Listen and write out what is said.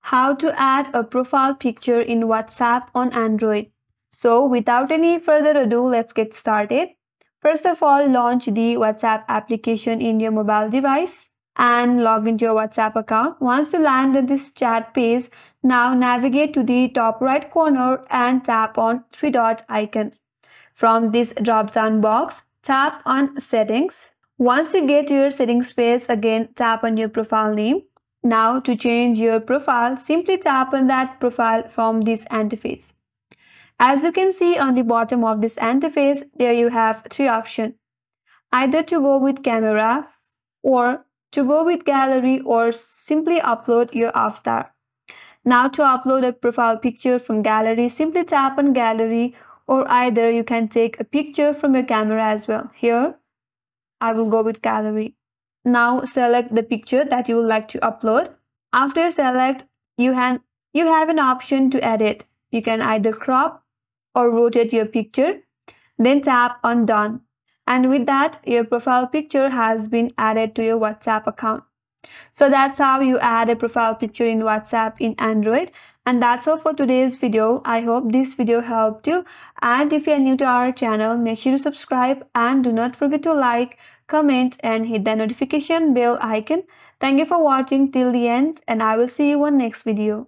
How to add a profile picture in WhatsApp on Android. So without any further ado, let's get started. First of all, launch the WhatsApp application in your mobile device and log into your WhatsApp account. Once you land at this chat page, now navigate to the top right corner and tap on three dot icon. From this drop down box, tap on settings. Once you get to your settings page, again tap on your profile name. Now to change your profile, simply tap on that profile from this interface. As you can see on the bottom of this interface, there you have three options. Either to go with camera, or to go with gallery, or simply upload your avatar. Now to upload a profile picture from gallery, simply tap on gallery, or either you can take a picture from your camera as well. Here, I will go with gallery. Now select the picture that you would like to upload. After you select, you have an option to edit. You can either crop or rotate your picture. Then tap on done. And with that, your profile picture has been added to your WhatsApp account. So that's how you add a profile picture in WhatsApp in Android. And that's all for today's video. I hope this video helped you. And if you're new to our channel, make sure to subscribe and do not forget to like, comment and hit the notification bell icon. Thank you for watching till the end and I will see you on next video.